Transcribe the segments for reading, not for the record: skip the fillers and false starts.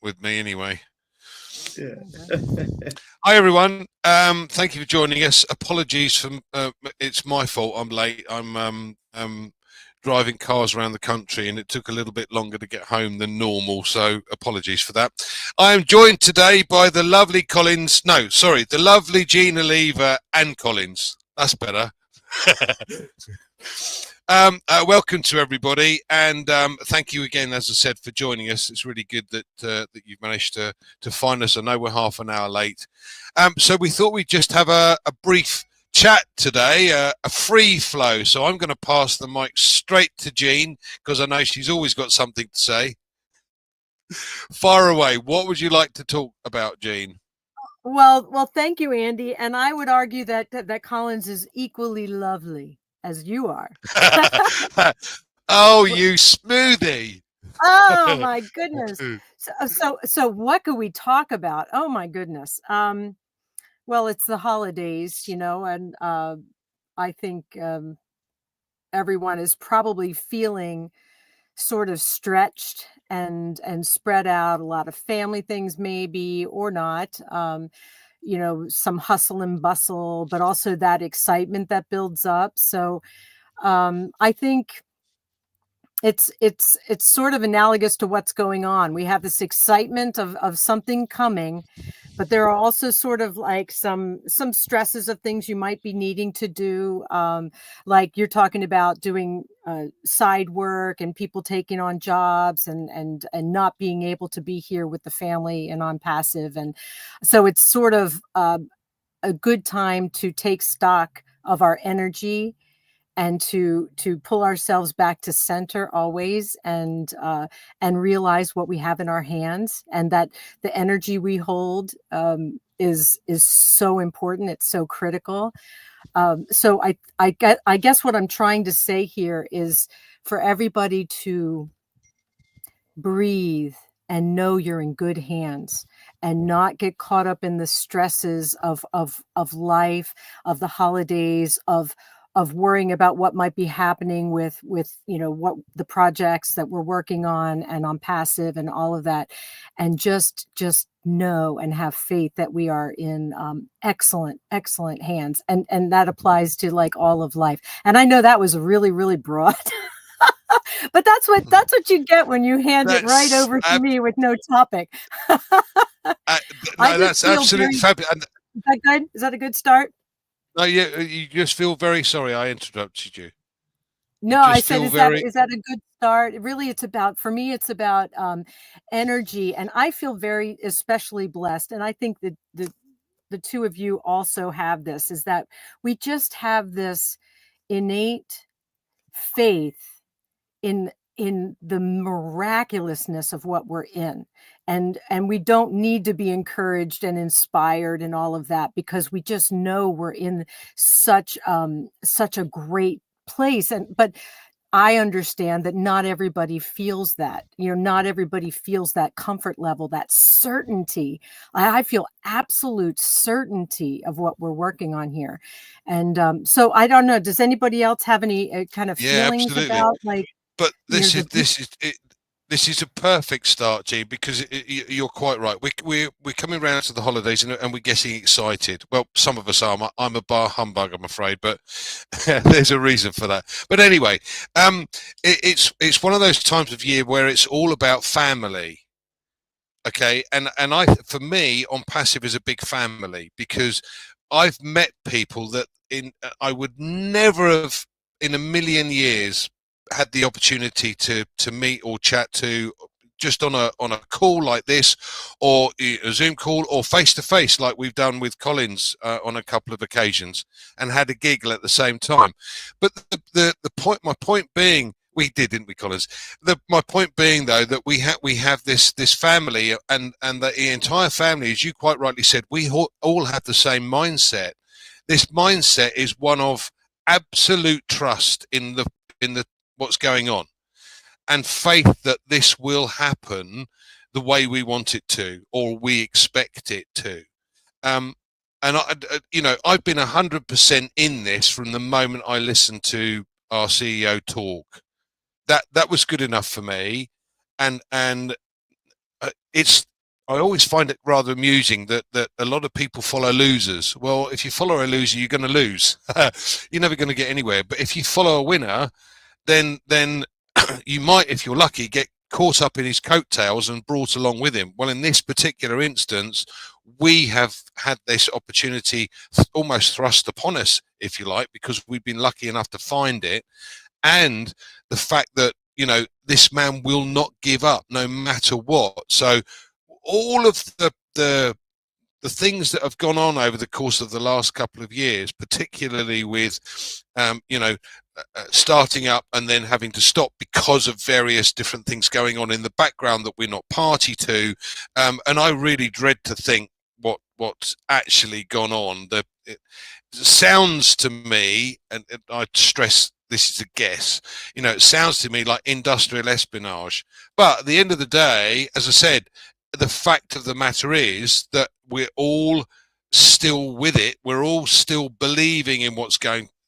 with me anyway. Yeah. Hi everyone. Thank you for joining us. Apologies for it's my fault. I'm late. I'm driving cars around the country, and it took a little bit longer to get home than normal. So apologies for that. I am joined today by the lovely the lovely Gina Lever and Collins. That's better. Welcome to everybody, and thank you again, as I said, for joining us. It's really good that that you've managed to find us. I know we're half an hour late, so we thought we'd just have a brief chat today, a free flow. So I'm going to pass the mic straight to Jean, because I know she's always got something to say. Fire away. What would you like to talk about, Jean? Well, thank you, Andy. And I would argue that Collins is equally lovely as you are. Oh, you smoothie. Oh my goodness. So what could we talk about? Oh my goodness. Well, it's the holidays, and I think everyone is probably feeling sort of stretched and spread out, a lot of family things maybe, or not. Some hustle and bustle, but also that excitement that builds up. So I think it's sort of analogous to what's going on. We have this excitement of something coming, but there are also sort of like some stresses of things you might be needing to do. Like you're talking about doing side work and people taking on jobs and not being able to be here with the family and on passive. And so it's sort of a good time to take stock of our energy and to pull ourselves back to center always, and realize what we have in our hands, and that the energy we hold is so important. It's so critical. So I guess what I'm trying to say here is for everybody to breathe and know you're in good hands, and not get caught up in the stresses of life, of the holidays, of worrying about what might be happening with what the projects that we're working on and on passive and all of that, and just know and have faith that we are in excellent hands, and that applies to like all of life. And I know that was really, really broad. But that's what you get when you hand it right over to me with no topic. No, that's absolutely fabulous. Is that good? Is that a good start? No, you just feel very sorry I interrupted you. No, I said, is that a good start? Really, for me, it's about energy. And I feel very especially blessed. And I think that the two of you also have this, is that we just have this innate faith in the miraculousness of what we're in. And we don't need to be encouraged and inspired and all of that, because we just know we're in such a great place. But I understand that not everybody feels that. Not everybody feels that comfort level, that certainty. I feel absolute certainty of what we're working on here. And so I don't know. Does anybody else have any kind of feelings absolutely. about like? But this is a perfect start, G, because you're quite right. We're coming around to the holidays and we're getting excited. Well, some of us are. I'm a bar humbug, I'm afraid, but there's a reason for that. But anyway, it's one of those times of year where it's all about family. Okay, and for me, On Passive is a big family, because I've met people that I would never have in a million years had the opportunity to meet or chat to, just on a call like this, or a Zoom call, or face to face like we've done with Collins on a couple of occasions, and had a giggle at the same time. But my point being, we did, didn't we, Collins? My point being, though, that we have this family, and the entire family, as you quite rightly said, we all have the same mindset. This mindset is one of absolute trust in the what's going on, and faith that this will happen the way we want it to, or we expect it to. And I've been 100% in this from the moment I listened to our CEO talk. That was good enough for me, and it's I always find it rather amusing that a lot of people follow losers. Well, if you follow a loser, you're going to lose. You're never going to get anywhere. But if you follow a winner, then you might, if you're lucky, get caught up in his coattails and brought along with him. Well, in this particular instance, we have had this opportunity almost thrust upon us, if you like, because we've been lucky enough to find it. And the fact that, this man will not give up no matter what. So all of the things that have gone on over the course of the last couple of years, particularly with, starting up and then having to stop because of various different things going on in the background that we're not party to, and I really dread to think what's actually gone on. It sounds to me, and I stress this is a guess, it sounds to me like industrial espionage. But at the end of the day, as I said, the fact of the matter is that we're all still with it. We're all still believing in what's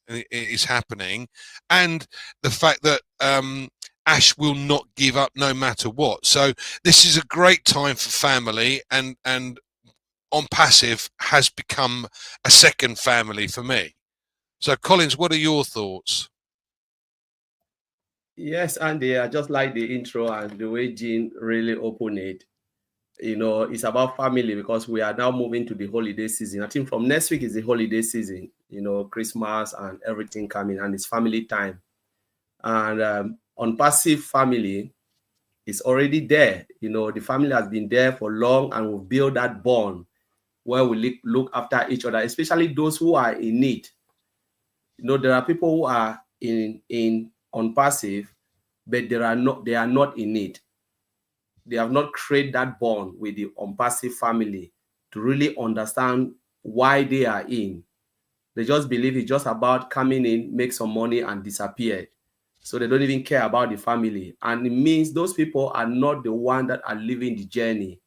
is happening, and the fact that Ash will not give up no matter what. So this is a great time for family, and ONPASSIVE has become a second family for me. So Collins, what are your thoughts? Yes, Andy, I just like the intro and the way Jean really opened it. It's about family because we are now moving to the holiday season. I think from next week is the holiday season, Christmas and everything coming, and it's family time. And ONPASSIVE family is already there. The family has been there for long, and we've built that bond where we look after each other, especially those who are in need. There are people who are in ONPASSIVE, but they are not in need. They have not created that bond with the ONPASSIVE family to really understand why they are in. They just believe it's just about coming in, make some money, and disappear. So they don't even care about the family. And it means those people are not the ones that are living the journey.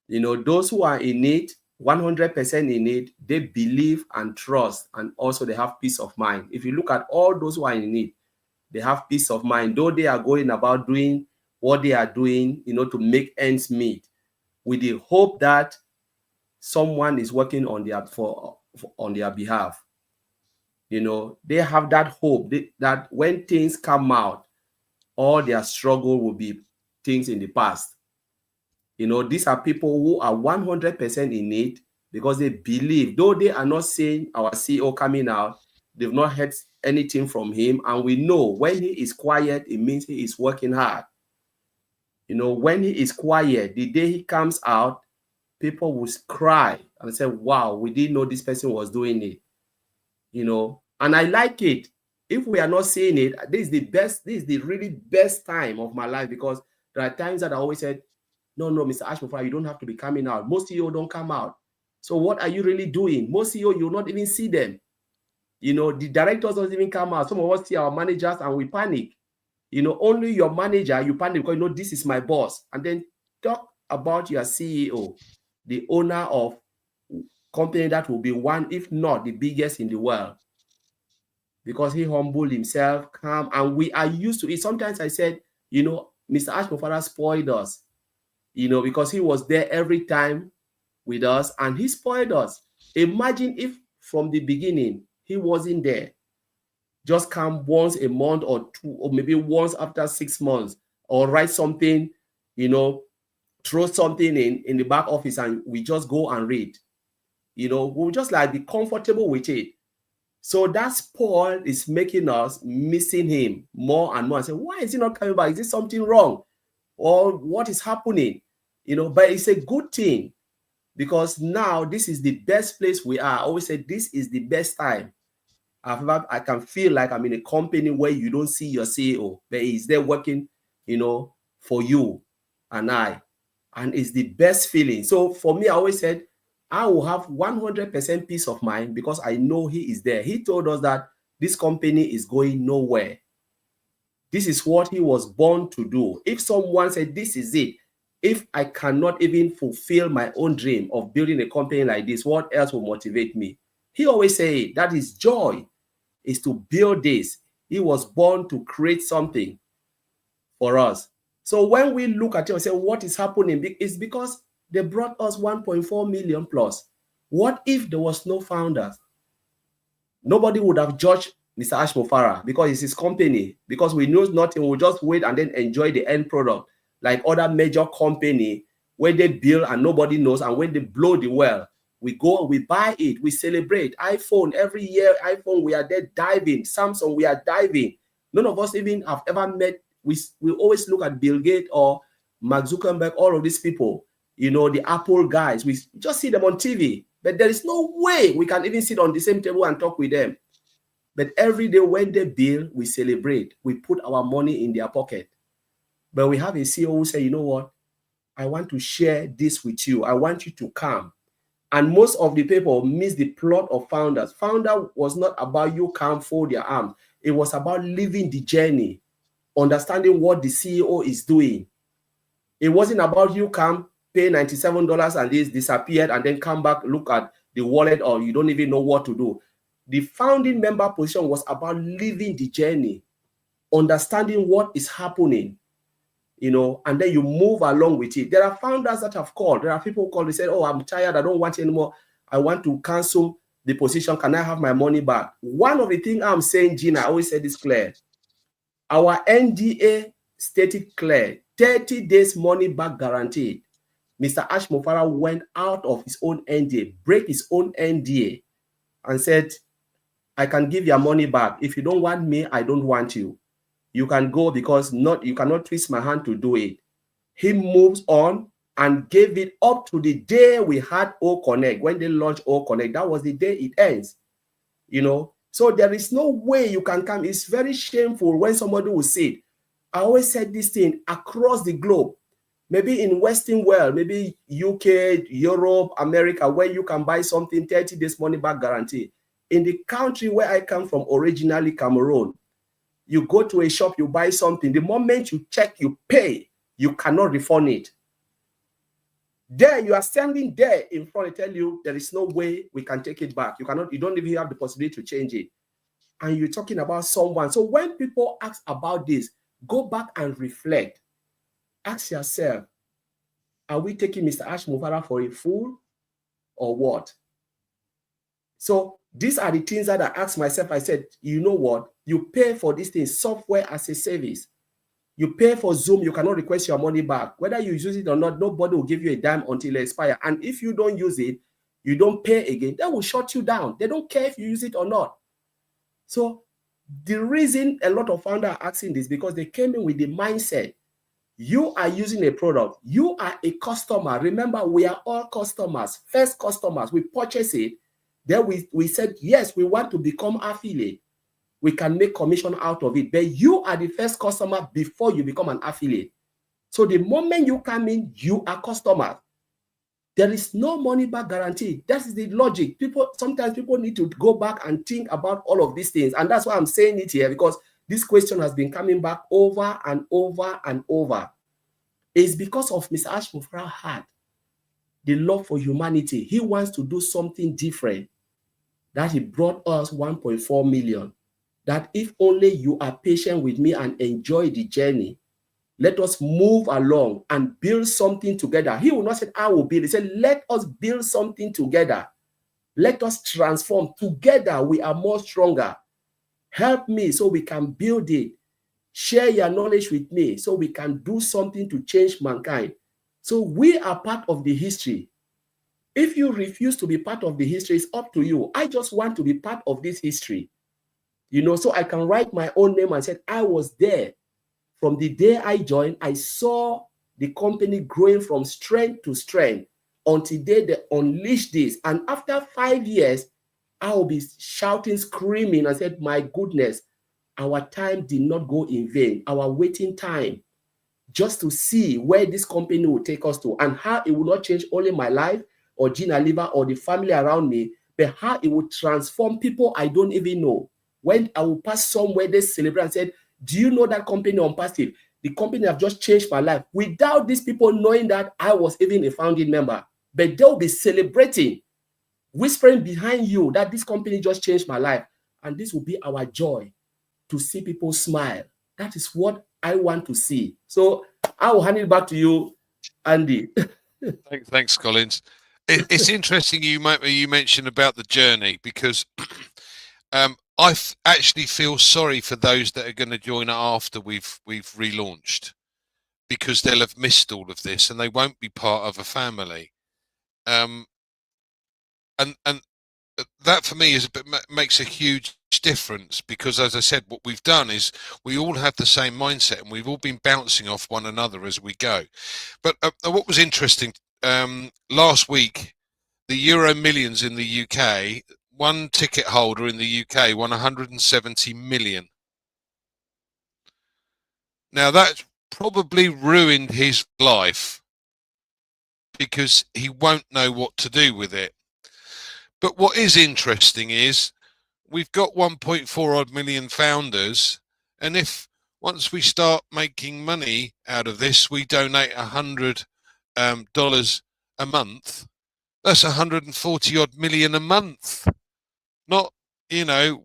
Those who are in it, 100% in it, they believe and trust, and also they have peace of mind. If you look at all those who are in it, they have peace of mind, though they are going about doing what they are doing, to make ends meet, with the hope that someone is working on their behalf. They have that hope that when things come out, all their struggle will be things in the past. These are people who are 100% in it because they believe, though they are not seeing our CEO coming out, they've not heard anything from him. And we know when he is quiet, it means he is working hard. When he is quiet, the day he comes out, people will cry and say, wow, we didn't know this person was doing it. And I like it. If we are not seeing it, this is the really best time of my life, because there are times that I always said, no, Mr. Ashmore, you don't have to be coming out. Most CEO don't come out. So what are you really doing? Most CEO, you'll not even see them. The directors don't even come out. Some of us see our managers and we panic. Only your manager, you panic because this is my boss. And then talk about your CEO, the owner of company that will be one, if not the biggest in the world. Because he humbled himself, calm, and we are used to it. Sometimes I said, Mr. Ashmore spoiled us, because he was there every time with us and he spoiled us. Imagine if from the beginning he wasn't there. Just come once a month or two, or maybe once after 6 months, or write something, throw something in the back office and we just go and read. We'll just be comfortable with it. So that spoil is making us missing him more and more and say, why is he not coming back? Is there something wrong? Or what is happening? But it's a good thing, because now this is the best place we are. I always say this is the best time. I can feel like I'm in a company where you don't see your CEO, but he's there working, for you and I. And it's the best feeling. So for me, I always said, I will have 100% peace of mind because I know he is there. He told us that this company is going nowhere. This is what he was born to do. If someone said, this is it, if I cannot even fulfill my own dream of building a company like this, what else will motivate me? He always say that his joy is to build this. He was born to create something for us. So when we look at it and say, what is happening? It's because They brought us 1.4 million plus. What if there was no founders? Nobody would have judged Mr. Ashmofara because it's his company, because we know nothing. We'll just wait and then enjoy the end product like other major company where they build and nobody knows, and when they blow the well, we go, we buy it, we celebrate. iPhone, every year, iPhone, we are there diving. Samsung, we are diving. None of us even have ever met. We always look at Bill Gates or Mark Zuckerberg, all of these people, you know, the Apple guys. We just see them on TV. But there is no way we can even sit on the same table and talk with them. But every day when they build, we celebrate. We put our money in their pocket. But we have a CEO who say, you know what? I want to share this with you. I want you to come. And most of the people miss the plot of founders. Founder was not about you come fold your arms. It was about living the journey, understanding what the CEO is doing. It wasn't about you come, pay $97 and this disappeared and then come back, look at the wallet, or you don't even know what to do. The founding member position was about living the journey, understanding what is happening, you know, and then you move along with it. There are founders that have called. There are people who call, they said, oh, I'm tired, I don't want it anymore. I want to cancel the position. Can I have my money back? One of the things I'm saying, Gina, I always say this clear. Our NDA stated clear, 30 days money back guaranteed. Mr. Ashmofara went out of his own NDA, break his own NDA, and said, I can give your money back. If you don't want me, I don't want you. You can go, because you cannot twist my hand to do it. He moves on and gave it up to the day we had O Connect. When they launched O Connect, that was the day it ends. You know, so there is no way you can come. It's very shameful when somebody will say it. I always said this thing across the globe, maybe in Western world, maybe UK, Europe, America, where you can buy something 30 days money back guarantee. In the country where I come from, originally Cameroon, you go to a shop, you buy something. The moment you check, you pay, you cannot refund it. There, you are standing there in front, they tell you there is no way we can take it back. You don't even have the possibility to change it. And you're talking about someone. So when people ask about this, go back and reflect. Ask yourself, are we taking Mr. Ashmofara for a fool or what? So these are the things that I asked myself. I said, you know what? You pay for this thing, software as a service. You pay for Zoom, you cannot request your money back. Whether you use it or not, nobody will give you a dime until it expires. And if you don't use it, you don't pay again, they will shut you down. They don't care if you use it or not. So the reason a lot of founders are asking this, because they came in with the mindset, you are using a product, you are a customer. Remember, we are all customers, first customers. We purchase it. Then we said, yes, we want to become affiliate. We can make commission out of it. But you are the first customer before you become an affiliate. So the moment you come in, you are customer. There is no money back guarantee. That is the logic. Sometimes people need to go back and think about all of these things. And that's why I'm saying it here, because this question has been coming back over and over and over. It's because of Mr. Ashmofara had the love for humanity. He wants to do something different. That he brought us 1.4 million. That if only you are patient with me and enjoy the journey, let us move along and build something together. He will not say, I will build. He said, let us build something together. Let us transform. Together, we are more stronger. Help me so we can build it. Share your knowledge with me so we can do something to change mankind. So we are part of the history. If you refuse to be part of the history, it's up to you. I just want to be part of this history. You know, so I can write my own name and say, I was there. From the day I joined, I saw the company growing from strength to strength until they unleashed this. And after 5 years, I will be shouting, screaming, and said, my goodness, our time did not go in vain. Our waiting time, just to see where this company will take us to and how it will not change only my life or Gina Liver or the family around me, but how it will transform people I don't even know. When I will pass somewhere, they celebrate and said, do you know that company ONPASSIVE? The company have just changed my life. Without these people knowing that I was even a founding member, but they'll be celebrating, whispering behind you that this company just changed my life. And this will be our joy, to see people smile. That is what I want to see. So I will hand it back to you, Andy. Thanks, Collins. It's interesting you mentioned about the journey, because I actually feel sorry for those that are going to join after we've relaunched, because they'll have missed all of this and they won't be part of a family. And that for me is makes a huge difference, because, as I said, what we've done is we all have the same mindset and we've all been bouncing off one another as we go. But what was interesting, last week, the Euro Millions in the UK, one ticket holder in the UK won 170 million. Now that's probably ruined his life, because he won't know what to do with it. But what is interesting is we've got 1.4 odd million founders, and if once we start making money out of this, we donate $100 a month, that's 140 odd million a month. Not,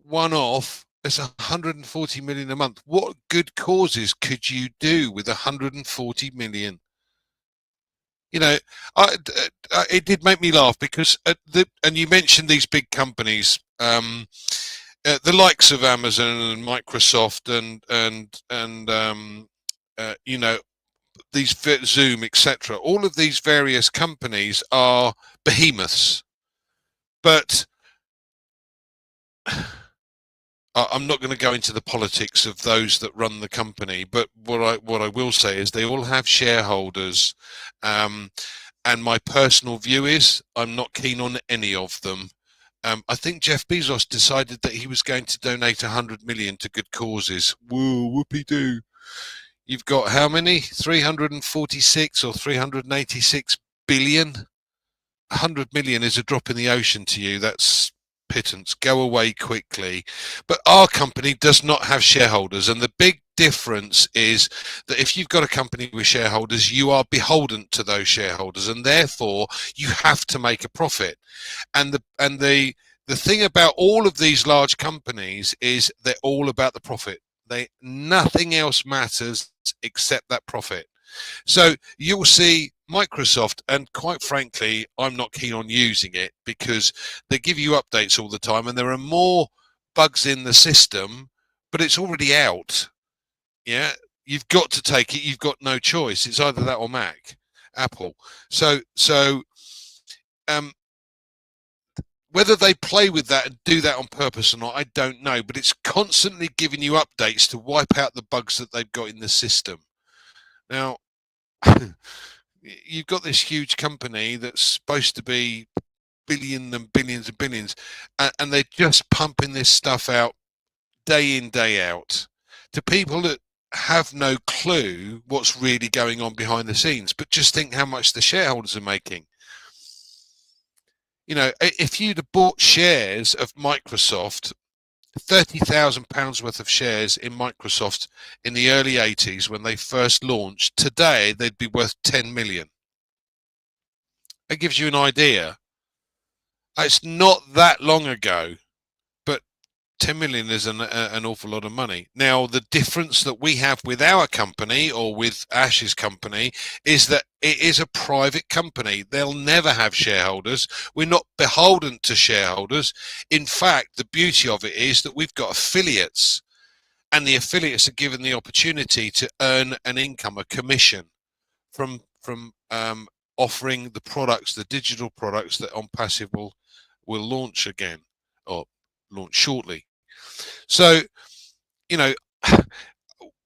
one off. It's 140 million a month. What good causes could you do with 140 million? It did make me laugh, because and you mentioned these big companies, the likes of Amazon and Microsoft and these Zoom, etc. All of these various companies are behemoths, but I'm not going to go into the politics of those that run the company, but what I will say is they all have shareholders, and my personal view is I'm not keen on any of them. I think Jeff Bezos decided that he was going to donate 100 million to good causes. Whoa, whoopee-doo. You've got how many? 346 or 386 billion? 100 million is a drop in the ocean to you. That's pittance. Go away quickly. But our company does not have shareholders, and the big difference is that if you've got a company with shareholders, you are beholden to those shareholders, and therefore you have to make a profit. And the thing about all of these large companies is they're all about the profit. Nothing else matters except that profit. So you'll see Microsoft, and quite frankly, I'm not keen on using it, because they give you updates all the time and there are more bugs in the system, but it's already out. Yeah, you've got to take it. You've got no choice. It's either that or Apple. So whether they play with that and do that on purpose or not, I don't know, but it's constantly giving you updates to wipe out the bugs that they've got in the system. Now, you've got this huge company that's supposed to be billions and billions and billions, and they're just pumping this stuff out day in, day out to people that have no clue what's really going on behind the scenes, but just think how much the shareholders are making. If you'd have bought shares of Microsoft, £30,000 worth of shares in Microsoft in the early 80s when they first launched, today they'd be worth 10 million. That gives you an idea. It's not that long ago, but 10 million is an awful lot of money. Now, the difference that we have with our company, or with Ash's company, is that it is a private company. They'll never have shareholders. We're not beholden to shareholders. In fact, the beauty of it is that we've got affiliates, and the affiliates are given the opportunity to earn an income, a commission from offering the products, the digital products that ONPASSIVE will launch again, or launch shortly. So,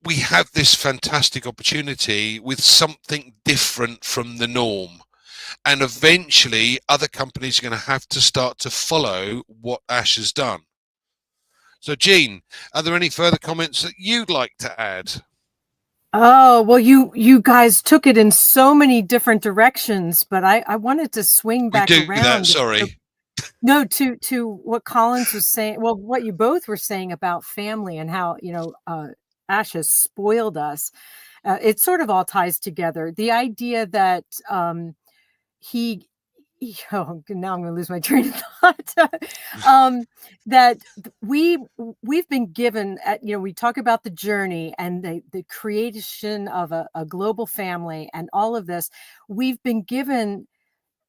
we have this fantastic opportunity with something different from the norm. And eventually other companies are going to have to start to follow what Ash has done. So, Jean, are there any further comments that you'd like to add? Oh, well, you guys took it in so many different directions, but I wanted to swing back around. Sorry. No, to what Collins was saying. Well, what you both were saying about family and how, Ash has spoiled us. It sort of all ties together. The idea that he oh, now I'm going to lose my train of thought. That we've been given, we talk about the journey and the creation of a global family and all of this. We've been given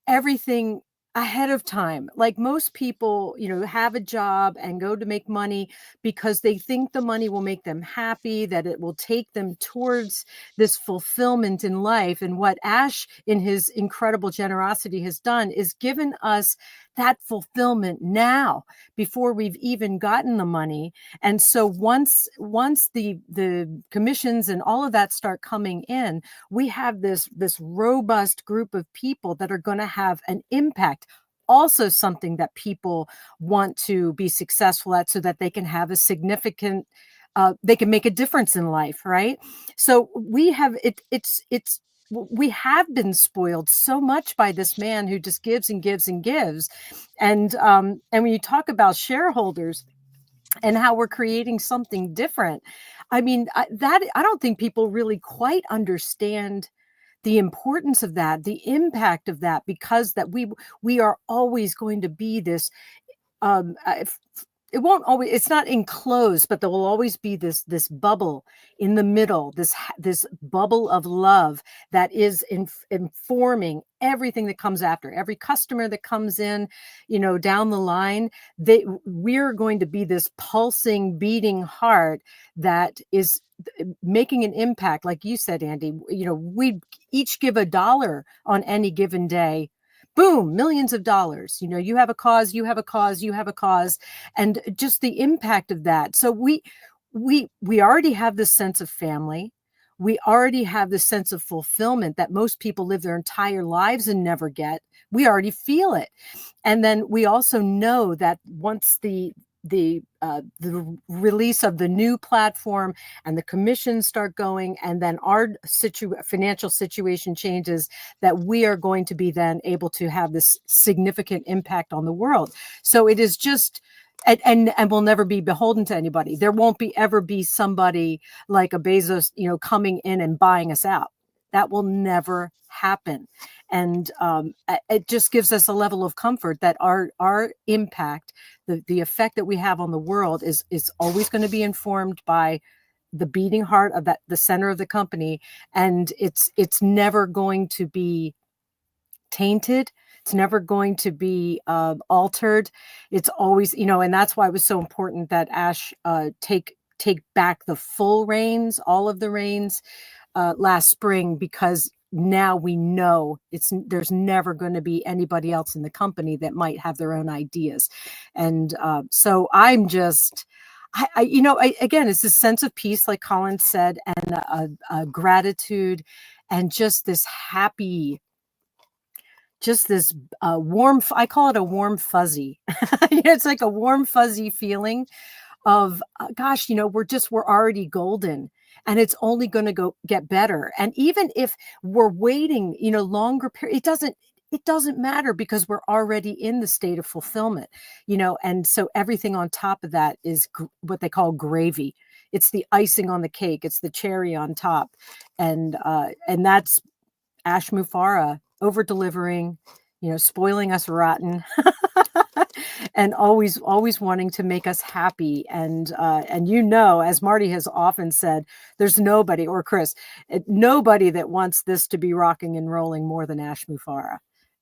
everything ahead of time. Like most people, have a job and go to make money because they think the money will make them happy, that it will take them towards this fulfillment in life. And what Ash, in his incredible generosity, has done is given us that fulfillment now before we've even gotten the money. And so once the commissions and all of that start coming in, we have this robust group of people that are going to have an impact. Also something that people want to be successful at so that they can have a significant they can make a difference in life, right? So we have we have been spoiled so much by this man who just gives and gives and gives. And when you talk about shareholders and how we're creating something different, I mean, I don't think people really quite understand the importance of that, the impact of that, because that we are always going to be this it won't always, it's not enclosed, but there will always be this bubble in the middle, this bubble of love that is informing everything that comes after. Every customer that comes in, down the line, we're going to be this pulsing, beating heart that is making an impact. Like you said, Andy, we each give $1 on any given day. Boom, millions of dollars. You have a cause, you have a cause, you have a cause, and just the impact of that. So we already have this sense of family. We already have this sense of fulfillment that most people live their entire lives and never get. We already feel it. And then we also know that once the release of the new platform and the commissions start going, and then our financial situation changes, that we are going to be then able to have this significant impact on the world. So it is just, and we'll never be beholden to anybody. There won't ever be somebody like a Bezos, coming in and buying us out. That will never happen. And it just gives us a level of comfort that our impact, the effect that we have on the world is always going to be informed by the beating heart of the center of the company. And it's never going to be tainted. It's never going to be altered. It's always, and that's why it was so important that Ash take back the full reins, all of the reins last spring, because now we know there's never going to be anybody else in the company that might have their own ideas. And so I'm just, again, it's this sense of peace, like Colin said, and a gratitude, and just this happy, just this warm, I call it a warm fuzzy. It's like a warm fuzzy feeling of, gosh, we're already golden, and it's only going to get better. And even if we're waiting, longer period, it doesn't matter, because we're already in the state of fulfillment, and so everything on top of that is what they call gravy. It's the icing on the cake. It's the cherry on top. And that's Ash Mufareh over delivering, spoiling us rotten. And always wanting to make us happy. And as Marty has often said, there's nobody, or Chris, nobody that wants this to be rocking and rolling more than Ash Mufareh.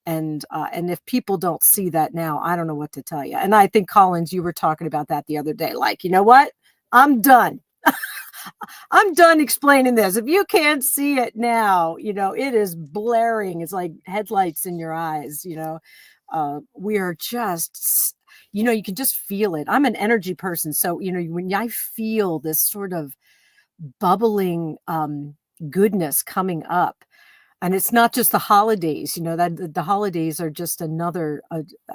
And if people don't see that now, I don't know what to tell you. And I think, Collins, you were talking about that the other day. Like, you know what? I'm done. I'm done explaining this. If you can't see it now, it is blaring. It's like headlights in your eyes, we are just, you can just feel it. I'm an energy person. So, when I feel this sort of bubbling goodness coming up, and it's not just the holidays, that the holidays are just another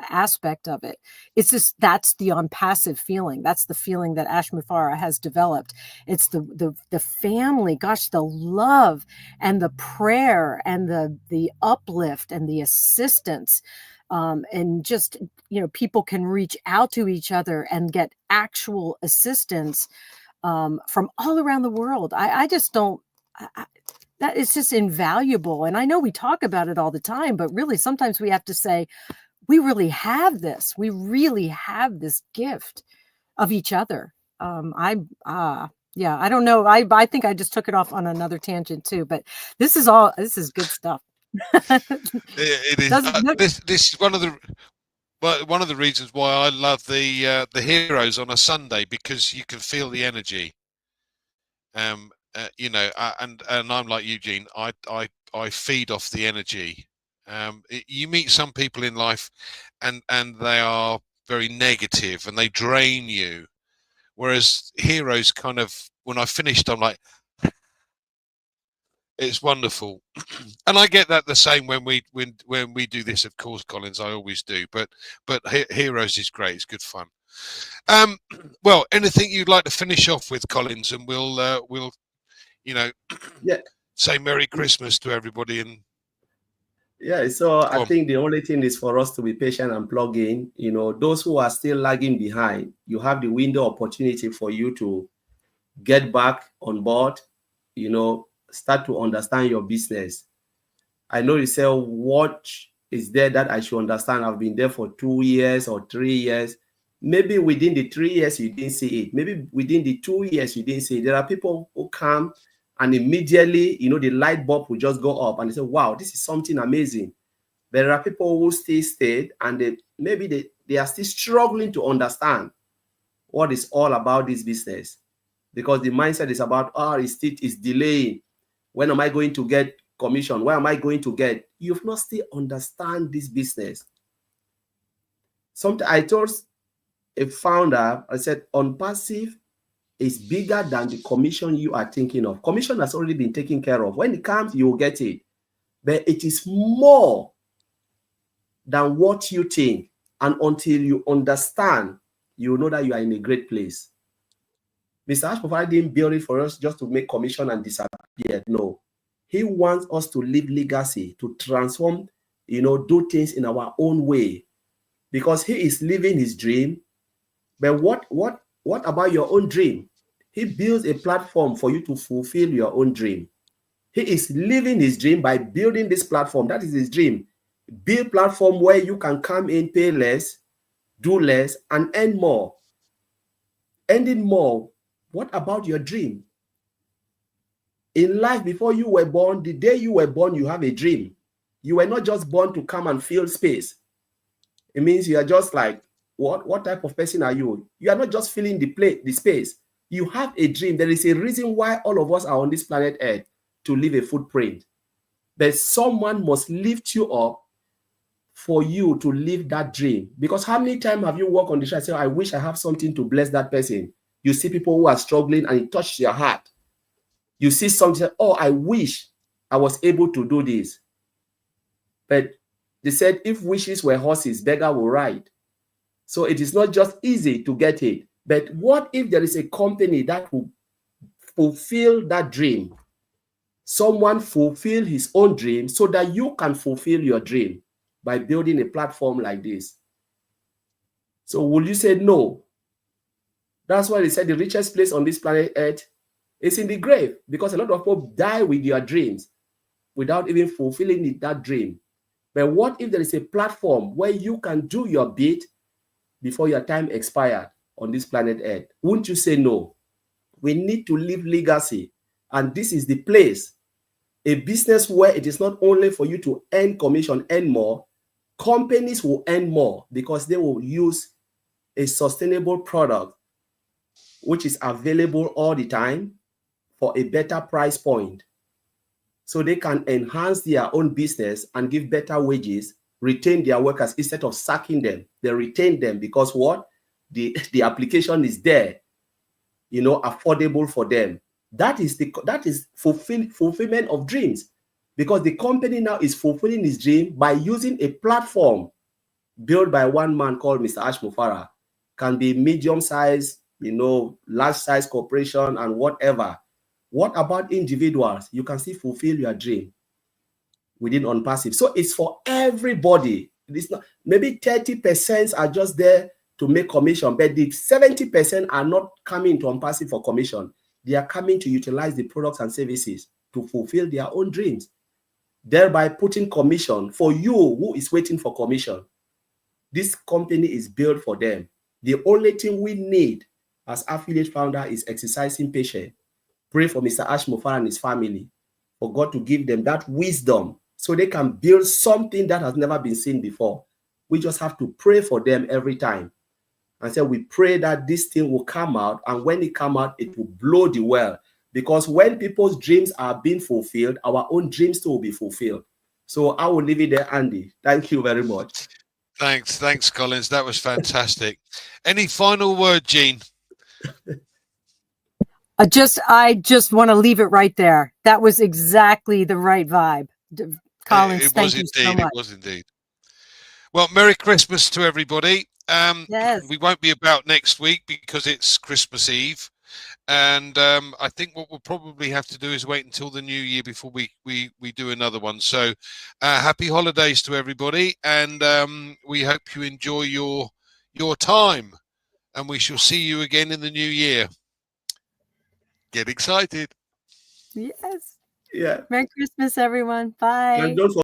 aspect of it. It's just, that's the ONPASSIVE feeling. That's the feeling that Ash Mufareh has developed. It's the family, gosh, the love and the prayer and the uplift and the assistance. And just, people can reach out to each other and get actual assistance from all around the world. I just don't, that is just invaluable. And I know we talk about it all the time, but really sometimes we have to say, we really have this. We really have this gift of each other. Yeah, I don't know. I think I just took it off on another tangent too, but this is good stuff. It is. This is one of the reasons why I love the heroes on a Sunday, because you can feel the energy. You know, and I'm like Eugene. I feed off the energy. You meet some people in life, and they are very negative and they drain you. Whereas heroes kind of, when I finished, I'm like, it's wonderful. And I get that the same when we do this, of course, Collins, I always do. But heroes is great. It's good fun. Well, anything you'd like to finish off with, Collins, and we'll you know, say Merry Christmas to everybody. And yeah, so I think the only thing is for us to be patient and plug in. You know, those who are still lagging behind, you have the window opportunity for you to get back on board, you know, start to understand your business. I know you say, what is there that I should understand? I've been there for 2 years or 3 years. Maybe within the 3 years, you didn't see it. Maybe within the 2 years, you didn't see it. There are people who come and immediately, you know, the light bulb will just go up and they say, wow, this is something amazing. There are people who still stayed and maybe they are still struggling to understand what is all about this business, because the mindset is about, it's delaying. When am I going to get commission? Where am I going to get? You've not still understand this business. I told a founder, I said, ONPASSIVE is bigger than the commission you are thinking of. Commission has already been taken care of. When it comes, you will get it. But it is more than what you think. And until you understand, you know that you are in a great place. Mr. Ashpofari didn't build it for us just to make commission and disappear. No. He wants us to leave legacy, to transform, you know, do things in our own way. Because he is living his dream. But what about your own dream? He builds a platform for you to fulfill your own dream. He is living his dream by building this platform. That is his dream. Build platform where you can come in, pay less, do less, and earn more. Earning more. What about your dream? In life, before you were born, the day you were born, you have a dream. You were not just born to come and fill space. It means you are just like, what type of person are you? You are not just filling the space. You have a dream. There is a reason why all of us are on this planet Earth, to leave a footprint. But someone must lift you up for you to live that dream. Because how many times have you walked on the street and said, I wish I have something to bless that person? You see people who are struggling and it touches your heart. You see something, oh, I wish I was able to do this. But they said, if wishes were horses, beggar will ride. So it is not just easy to get it. But what if there is a company that will fulfill that dream? Someone fulfill his own dream so that you can fulfill your dream by building a platform like this. So will you say no? That's why they said the richest place on this planet Earth is in the grave, because a lot of people die with their dreams without even fulfilling that dream. But what if there is a platform where you can do your bit before your time expired on this planet Earth? Wouldn't you say no? We need to leave legacy. And this is the place, a business where it is not only for you to earn commission, earn more. Companies will earn more because they will use a sustainable product which is available all the time for a better price point. So they can enhance their own business and give better wages, retain their workers instead of sacking them. They retain them because what? The application is there, you know, affordable for them. That is fulfillment of dreams, because the company now is fulfilling his dream by using a platform built by one man called Mr. Ashpofari. Can be medium size, you know, large size corporation and whatever. What about individuals? You can still fulfill your dream within ONPASSIVE. So it's for everybody. It's not, maybe 30% are just there to make commission, but the 70% are not coming to ONPASSIVE for commission. They are coming to utilize the products and services to fulfill their own dreams, thereby putting commission for you who is waiting for commission. This company is built for them. The only thing we need as affiliate founder is exercising patience. Pray for Mr. Ashmofar and his family, for God to give them that wisdom so they can build something that has never been seen before. We just have to pray for them every time. And so we pray that this thing will come out, and when it come out, it will blow the world. Because when people's dreams are being fulfilled, our own dreams too will be fulfilled. So I will leave it there, Andy. Thank you very much. Thanks, Collins. That was fantastic. Any final word, Jean? I just want to leave it right there. That was exactly the right vibe. Collins, thank you so much. It was indeed. Well, Merry Christmas to everybody. Yes. We won't be about next week because it's Christmas Eve. And I think what we'll probably have to do is wait until the new year before we do another one. So happy holidays to everybody. And we hope you enjoy your time. And we shall see you again in the new year. Get excited. Yes. Yeah. Merry Christmas, everyone. Bye. And don't forget